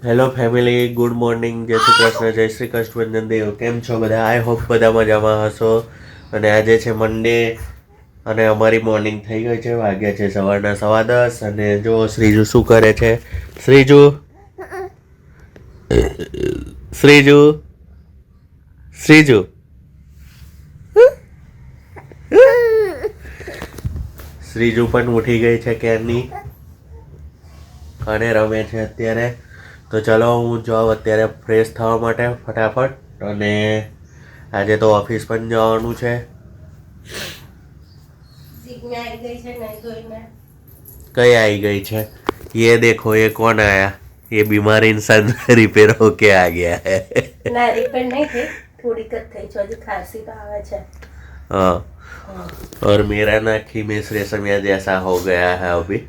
Hello family, good morning, જય શ્રી કૃષ્ણ, જય શ્રી કૃષ્ણ દેવ. કેમ છો બધા? આઈ હોપ બધા મજામાં હશો. અને આજે છે મંડે અને અમારી મોર્નિંગ થઈ ગઈ છે. વાગ્યા છે સવારના 10:15 અને જો શ્રીજુ શું કરે છે. શ્રીજુ શ્રીજુ શ્રીજુ શ્રીજુ પણ ઉઠી ગઈ છે ક્યારની અને રમે છે અત્યારે. તો ચલો હું જાઉં અત્યારે ફ્રેશ થવા માટે ફટાફટ. અને આજે તો ઓફિસ પણ જવાનું છે. કઈ આવી ગઈ છે? ये देखो ये कौन आया? ये बीमार इंसान रिपेयर होके आ गया है. ना रिपेयर नहीं थे, थोड़ी कट થઈ છે, હજી ખાંસી તો આવે છે. हाँ, और मेरा ना खीमेश रेशमिया जैसा हो गया है अभी.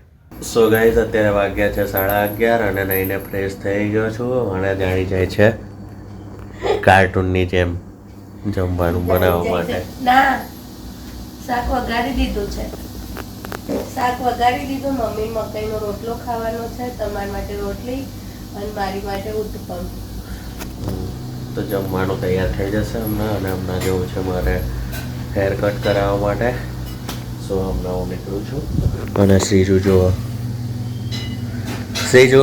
સો ગાઈઝ અત્યારે વાગ્યા છે 11:30 અને નહીને ફ્રેશ થઈ ગયો છું અને જાણી જાય છે કાર્ટૂનની જેમ જમવાનું બનાવવા માટે. ના, શાક વઘારી દીધું છે. શાક વઘારી દીધું. મમ્મી મકાઈનો રોટલો ખાવાનો છે, તમારા માટે રોટલી અને મારી માટે ઉત્તપમ. તો જમવાનું તૈયાર થઈ જશે હમણાં. અને હમણાં જેવું છે મારે હેર કટ કરાવવા માટે. સો હમણાં હું નીકળું છું. અને શ્રીજુ જુઓ, શ્રીજુ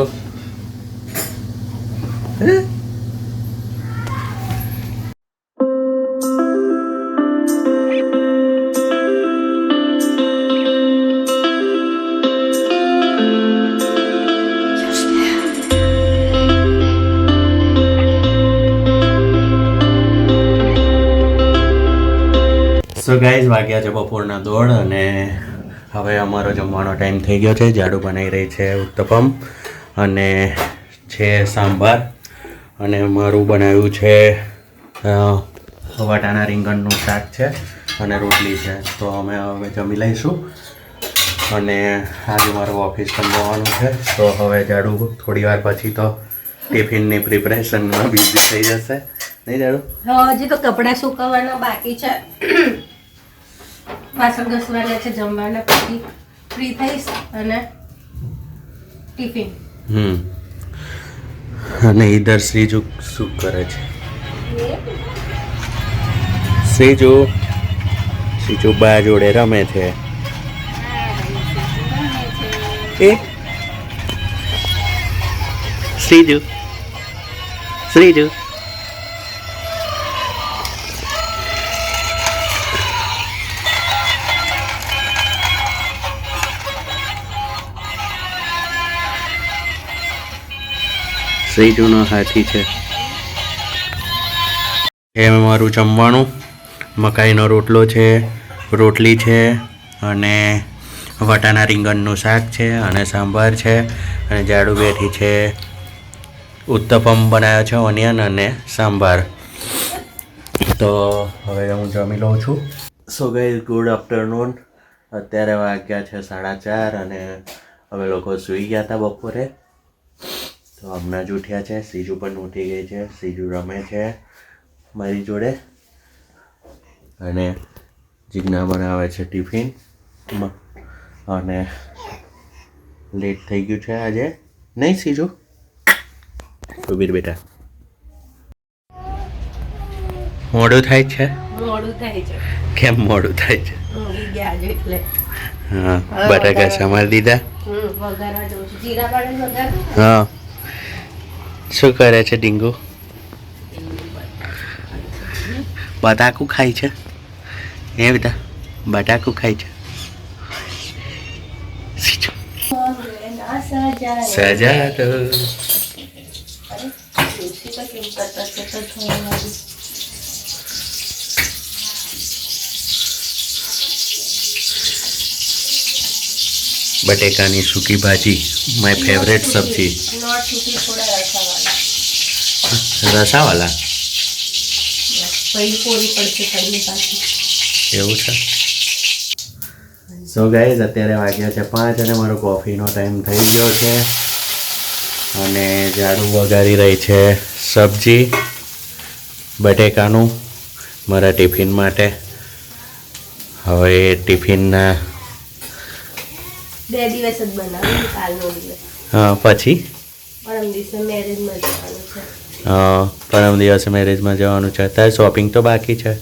સો ગાઈઝ વાગ્યા છે બપોરના 1:30 અને હવે અમારો જમવાનો ટાઈમ થઈ ગયો છે. જાડુ બનાવી રહી છે ઉત્તપમ અને છે સાંભાર અને મારું બનાવ્યું છે વટાણા રીંગણનું શાક છે અને રોટલી છે. તો અમે હવે જમી લઈશું અને આજે મારું ઓફિસ પણ જવાનું છે. તો હવે જાડુ થોડી વાર પછી તો ટિફિનની પ્રિપરેશનમાં બિઝી થઈ જશે, નહીં જાડુ? હજી તો કપડાં સુકવવાના બાકી છે, વાસણ ઘસવાના છે, જમવાના પછી ફ્રી થઈશ અને ટિફિન. અને ઈધર શ્રીજુ શું કરે છે? શ્રીજુ બા જોડે રમે છે. એ શ્રીજુ શ્રીજુનો હાથી છે. એ મારું જમવાનું મકાઈનો રોટલો છે, રોટલી છે અને વટાણા રીંગણનું શાક છે અને સાંભાર છે અને જાડુ બેઠી છે. ઉત્તપમ બનાવ્યો છે, ઓનિયન અને સાંભાર. તો હવે હું જમી લઉં છું. So guys good afternoon. અત્યારે વાગ્યા છે 4:30 અને અમે લોકો સૂઈ ગયા હતા બપોરે. તો હમણાં જ ઉઠ્યા છે. શ્રીજુ પણ ઉઠી ગઈ છે. શ્રીજુ રમે છે મારી જોડે અને જીજ્ઞા બનાવે છે ટિફિન. અને લેટ થઈ ગયું છે આજે, નહીં શ્રીજુ? સુબીર બેટા મોડું થાય છે. કેમ મોડું થાય છે? હા, બટાકા સમારી દીધા. હા, શું કરે છે ડીંગુ? બટાકું ખાય છે. એ બેટા બટાકું ખાય છે. સજા તો બટેકાની સૂકી ભાજી, માય ફેવરેટ સબ્જી. રસાવાલા એવું છે. સો ગાઈઝ અત્યારે વાગ્યા છે 5 અને મારો કોફીનો ટાઈમ થઈ ગયો છે. અને ઝાડુ વગાડી રહી છે સબ્જી બટેકાનું મારા ટિફિન માટે. હવે ટિફિનના 2 દિવસ જ બનાવ્યું, કાલનો દિવસ. હા, પછી પરમ દિવસે મેરેજમાં જવાનું છે. પરમ દિવસે મેરેજમાં જવાનું છે. તારે શોપિંગ તો બાકી છે.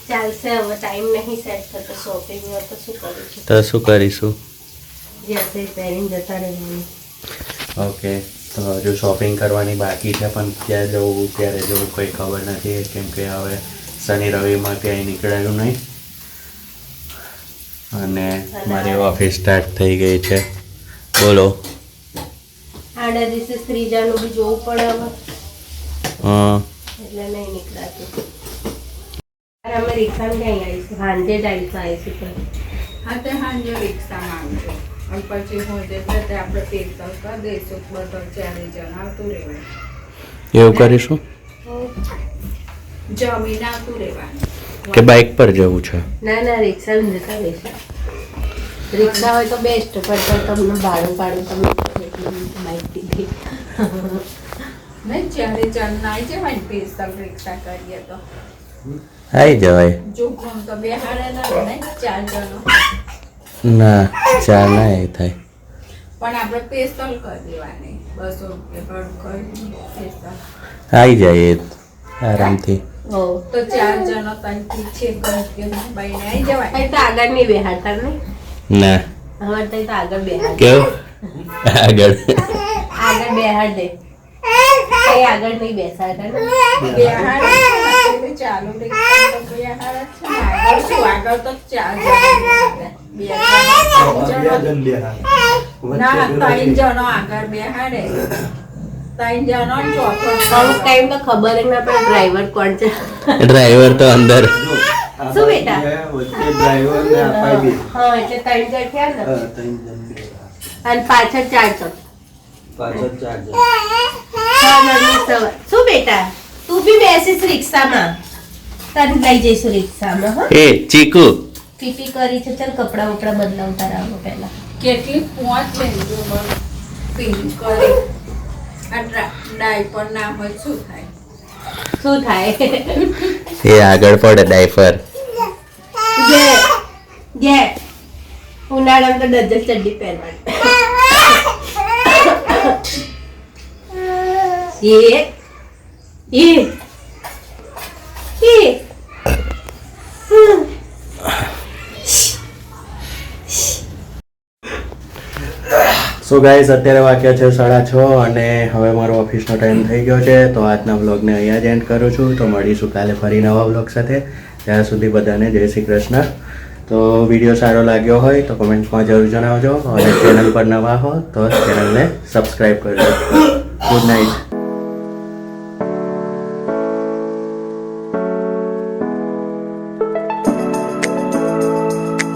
ચાલશે, હવે ટાઈમ નહીં સેટ થતો શોપિંગનો તો શું કરું છું. તો શું કરીશું? જશે પહેરીને જતા રહેવાનું. ઓકે, તો હજુ શોપિંગ કરવાની બાકી છે, પણ ક્યાં જવું ત્યારે જવું કંઈ ખબર નથી, કેમ કે હવે શનિ રવિમાં ક્યાંય નીકળાયું નહીં અને મારી ઓફિસ સ્ટાર્ટ થઈ ગઈ છે. બોલો. આડા દિવસે ત્રીજાનું બી જોવું પડે હવે, હા, એટલે નહીં નીકળાતું. અમે રિક્ષામાં ક્યાં આવીશું? સાંજે જ આવીશું પણ. હા તે સાંજે રિક્ષામાં આવજો અને પછી હું જે તે આપણે પેસલ કરી દઈશું. બધો 4 જણ આવતું રહેવાનું, એવું કરીશું જમીન આવતું રહેવાનું. કે બાઇક પર જવું છે? ના ના, રિક્ષામાં જતા રહીશું. રિક્ષા હોય તો બેસ્ટ, પણ તો તમને ભાડું તમે બાઇક દીધી. નહીં 4 જણ ના આવી જવાય ને પેસલ રિક્ષા કરીએ તો. આવી જવાય. જો કોણ તો બેહાડે ના નહીં 4 જણો, ના, 4 ના એ થાય. પણ આપણે પેસલ કરી દેવાની 200 રૂપિયા ભાડું કરી પેસલ. આવી જાય એ આરામથી. ઓ તો 4 જણો ત્યાંથી છે કે બાઈને આવી જવાય. અહીં તો આગળ નહીં બેહાડતા ને? ના, અમારે તો આગળ બેહાડ. કેવું? આગળ આગળ બેહાડ દે. કઈ આગળ નહીં બેસાડતા ને? બેહાડે છે, ચાલુ રિક્ષા તો બેહાડે છે ને. આગળ શું? આગળ તો 4 જણ ના 3 જણો આગળ બેહાડે. 3 જણો ને ચોથો અમુક ટાઈમ તો ખબર જ ના પડે ડ્રાઈવર કોણ છે. ડ્રાઈવર તો અંદર. શું બેટા? ડ્રાઈવર ને અપાઈ બી હા, એટલે 3 જણ થયા ને. 3 જણ અને પાછળ 4 જણ. પાછળ 4 જણ. 6 જણની સવાર. શું બેટા, તું બી બેસીશ રિક્ષામાં? તને લઈ જઈશું રિક્ષામાં. હા, એ ચીકુ, પીપી કરી છે. ચાલ કપડા વપડા બદલાવતા રહો પહેલા. કેટલી પહોંચ લેજો પીન કરી. આ ડાયપર ના હોય શું થાય? શું થાય? એ આગળ પડે ડાયપર. ગે ઉનાળામાં તો ડઝલ ચડ્ડી પહેરવાની. સો ગાઈઝ, અત્યારે વાગ્યા છે 6:30 અને હવે મારો ઓફિસનો ટાઈમ થઈ ગયો છે. તો આજના વ્લોગને અહીંયા જ એન્ડ કરું છું. તો મળીશું કાલે ફરી નવા વ્લોગ સાથે. ત્યાં સુધી બધાને જય શ્રી કૃષ્ણ. તો વિડીયો સારો લાગ્યો હોય તો કમેન્ટમાં જરૂર જણાવજો અને ચેનલ પર નવા હો તો ચેનલને સબસ્ક્રાઈબ કરજો. Good night.